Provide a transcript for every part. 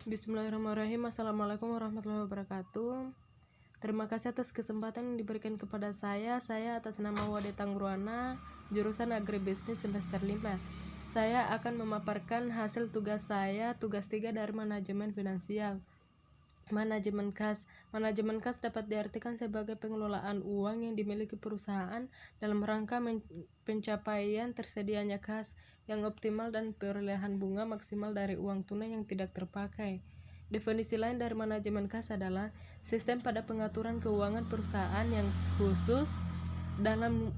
Bismillahirrahmanirrahim. Assalamualaikum warahmatullahi wabarakatuh. Terima kasih atas kesempatan yang diberikan kepada saya. Saya atas nama Wade Tangruana, jurusan Agribisnis semester 5. Saya akan memaparkan hasil tugas saya, tugas 3 dari manajemen finansial. Manajemen kas. Manajemen kas dapat diartikan sebagai pengelolaan uang yang dimiliki perusahaan dalam rangka pencapaian tersedianya kas yang optimal dan perolehan bunga maksimal dari uang tunai yang tidak terpakai. Definisi lain dari manajemen kas adalah sistem pada pengaturan keuangan perusahaan yang khusus dalam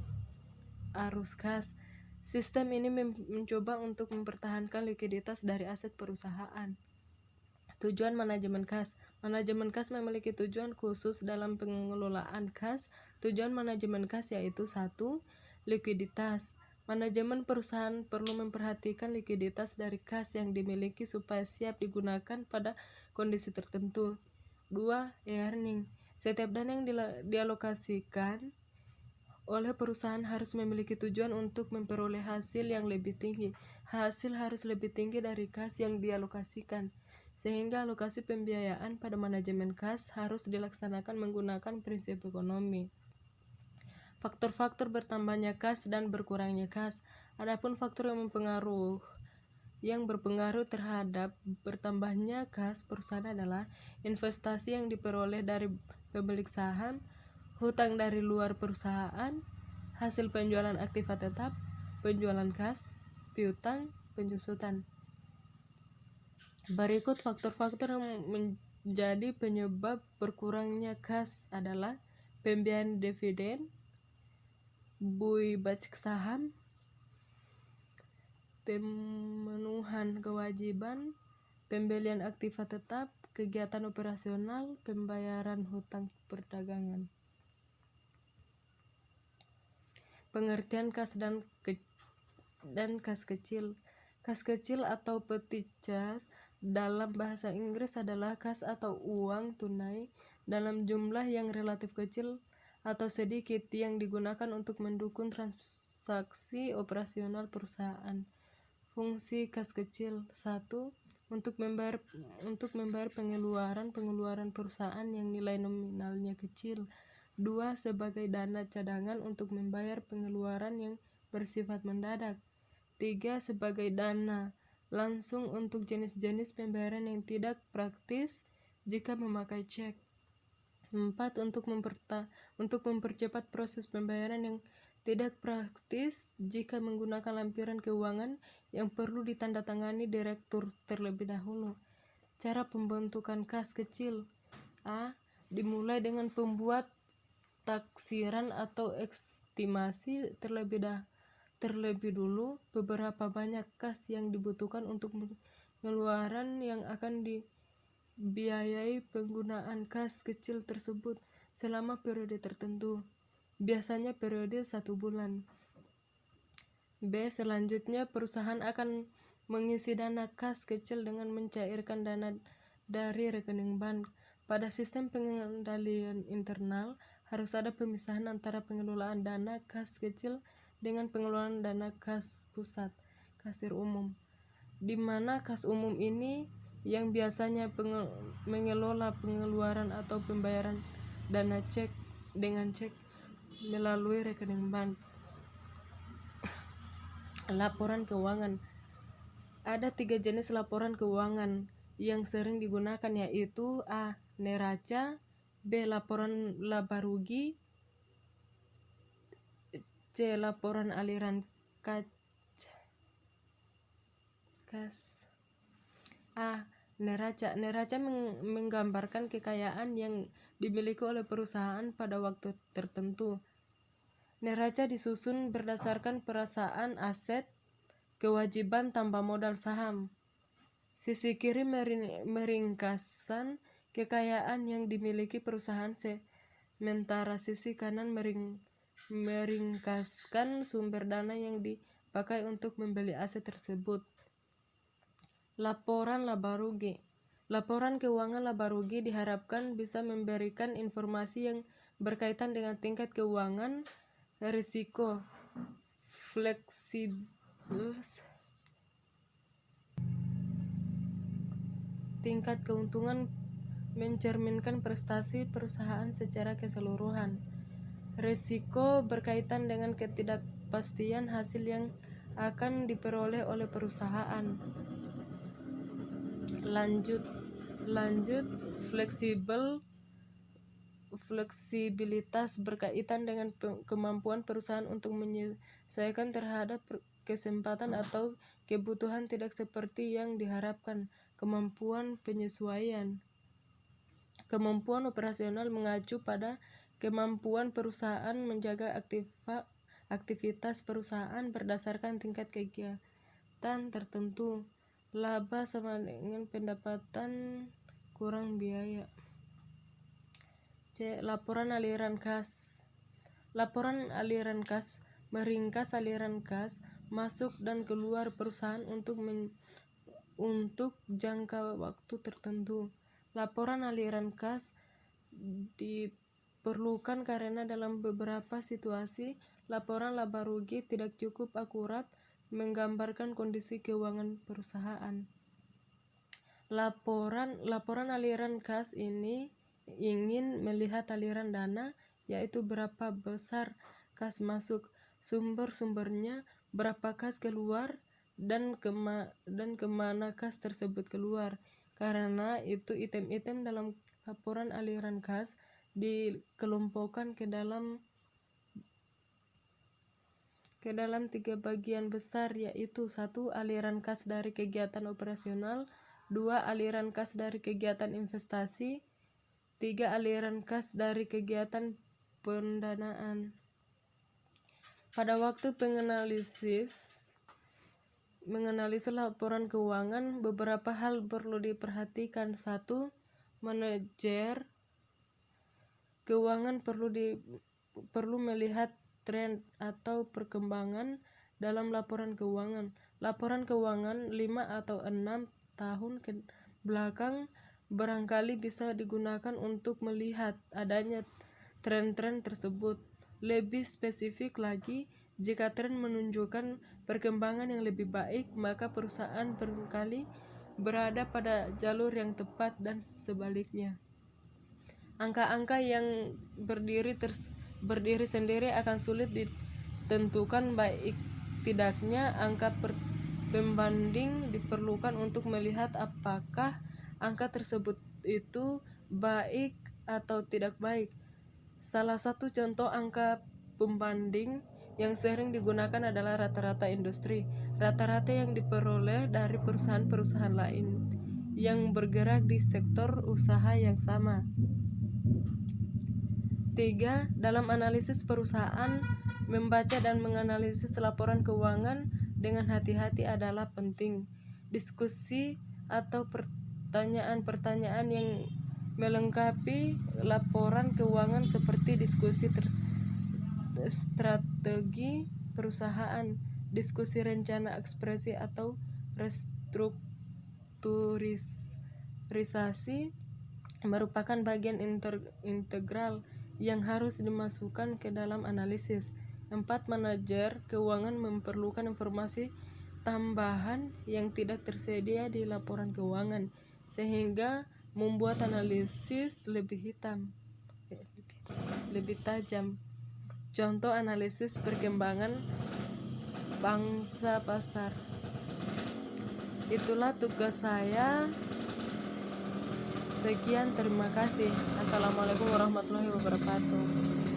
arus kas. Sistem ini mencoba untuk mempertahankan likuiditas dari aset perusahaan. Tujuan manajemen kas. Manajemen kas memiliki tujuan khusus dalam pengelolaan kas. Tujuan manajemen kas yaitu 1. Likuiditas. Manajemen perusahaan perlu memperhatikan likuiditas dari kas yang dimiliki supaya siap digunakan pada kondisi tertentu. 2. Earning. Setiap dana yang dialokasikan oleh perusahaan harus memiliki tujuan untuk memperoleh hasil yang lebih tinggi. Hasil harus lebih tinggi dari kas yang dialokasikan, sehingga alokasi pembiayaan pada manajemen kas harus dilaksanakan menggunakan prinsip ekonomi. Faktor-faktor bertambahnya kas dan berkurangnya kas. Adapun faktor yang berpengaruh terhadap bertambahnya kas perusahaan adalah investasi yang diperoleh dari pemilik saham, hutang dari luar perusahaan, hasil penjualan aktiva tetap, penjualan kas, piutang, penjusutan. Berikut faktor-faktor yang menjadi penyebab berkurangnya kas adalah pembiayaan dividen, buyback saham, pemenuhan kewajiban, pembelian aktiva tetap, kegiatan operasional, pembayaran hutang perdagangan. Pengertian kas dan kas kecil. Kas kecil atau petty cash dalam bahasa Inggris adalah kas atau uang tunai dalam jumlah yang relatif kecil atau sedikit yang digunakan untuk mendukung transaksi operasional perusahaan. Fungsi kas kecil: 1. Untuk membayar pengeluaran perusahaan yang nilai nominalnya kecil. 2. Sebagai dana cadangan untuk membayar pengeluaran yang bersifat mendadak. 3. Sebagai dana langsung untuk jenis-jenis pembayaran yang tidak praktis jika memakai cek. 4. Untuk mempercepat proses pembayaran yang tidak praktis jika menggunakan lampiran keuangan yang perlu ditandatangani direktur terlebih dahulu. Cara pembentukan kas kecil: A. Dimulai dengan pembuat taksiran atau estimasi terlebih dulu beberapa banyak kas yang dibutuhkan untuk pengeluaran yang akan dibiayai. Penggunaan kas kecil tersebut selama periode tertentu, biasanya periode 1 bulan. B. Selanjutnya perusahaan akan mengisi dana kas kecil dengan mencairkan dana dari rekening bank. Pada sistem pengendalian internal harus ada pemisahan antara pengelolaan dana kas kecil dengan pengelolaan dana kas pusat, kasir umum, di mana kas umum ini yang biasanya mengelola pengeluaran atau pembayaran dana cek dengan cek melalui rekening bank. Laporan keuangan. Ada 3 jenis laporan keuangan yang sering digunakan, yaitu A. Neraca, B. Laporan laba rugi, C. Laporan aliran kas. A. Neraca. Neraca menggambarkan kekayaan yang dimiliki oleh perusahaan pada waktu tertentu. Neraca disusun berdasarkan perasaan aset, kewajiban tambah modal saham. Sisi kiri meringkaskan kekayaan yang dimiliki perusahaan, sementara sisi kanan meringkaskan sumber dana yang dipakai untuk membeli aset tersebut. Laporan laba rugi. Laporan keuangan laba rugi diharapkan bisa memberikan informasi yang berkaitan dengan tingkat keuangan, risiko, fleksibilitas, tingkat keuntungan mencerminkan prestasi perusahaan secara keseluruhan. Risiko berkaitan dengan ketidakpastian hasil yang akan diperoleh oleh perusahaan. Lanjut, fleksibilitas berkaitan dengan kemampuan perusahaan untuk menyesuaikan terhadap kesempatan atau kebutuhan tidak seperti yang diharapkan. Kemampuan penyesuaian. Kemampuan operasional mengacu pada kemampuan perusahaan menjaga aktivitas perusahaan berdasarkan tingkat kegiatan tertentu. Laba sama dengan pendapatan kurang biaya. C. Laporan aliran kas. Laporan aliran kas meringkas aliran kas masuk dan keluar perusahaan untuk jangka waktu tertentu. Laporan aliran kas diperlukan karena dalam beberapa situasi laporan laba rugi tidak cukup akurat menggambarkan kondisi keuangan perusahaan. Laporan aliran kas ini ingin melihat aliran dana, yaitu berapa besar kas masuk, sumber-sumbernya, berapa kas keluar, dan kemana kas tersebut keluar. Karena itu item-item dalam laporan aliran kas dikelompokkan ke dalam 3 bagian besar, yaitu 1. Aliran kas dari kegiatan operasional, 2. Aliran kas dari kegiatan investasi, 3. Aliran kas dari kegiatan pendanaan. Pada waktu menganalisis laporan keuangan, beberapa hal perlu diperhatikan. 1. Manajer keuangan perlu melihat tren atau perkembangan dalam laporan keuangan. Laporan keuangan 5 atau 6 tahun ke belakang barangkali bisa digunakan untuk melihat adanya tren-tren tersebut. Lebih spesifik lagi, jika tren menunjukkan perkembangan yang lebih baik, maka perusahaan barangkali berada pada jalur yang tepat dan sebaliknya. Angka-angka yang berdiri sendiri akan sulit ditentukan, baik tidaknya angka pembanding diperlukan untuk melihat apakah angka tersebut itu baik atau tidak baik. Salah satu contoh angka pembanding yang sering digunakan adalah rata-rata industri, rata-rata yang diperoleh dari perusahaan-perusahaan lain yang bergerak di sektor usaha yang sama. 3. Dalam analisis perusahaan, membaca dan menganalisis laporan keuangan dengan hati-hati adalah penting. Diskusi atau pertanyaan-pertanyaan yang melengkapi laporan keuangan seperti diskusi strategi perusahaan, diskusi rencana ekspresi atau restrukturisasi merupakan bagian integral yang harus dimasukkan ke dalam analisis. 4. Manajer keuangan memerlukan informasi tambahan yang tidak tersedia di laporan keuangan, sehingga membuat analisis lebih tajam. Contoh analisis perkembangan pangsa pasar. Itulah tugas saya. Sekian, terima kasih. Assalamualaikum warahmatullahi wabarakatuh.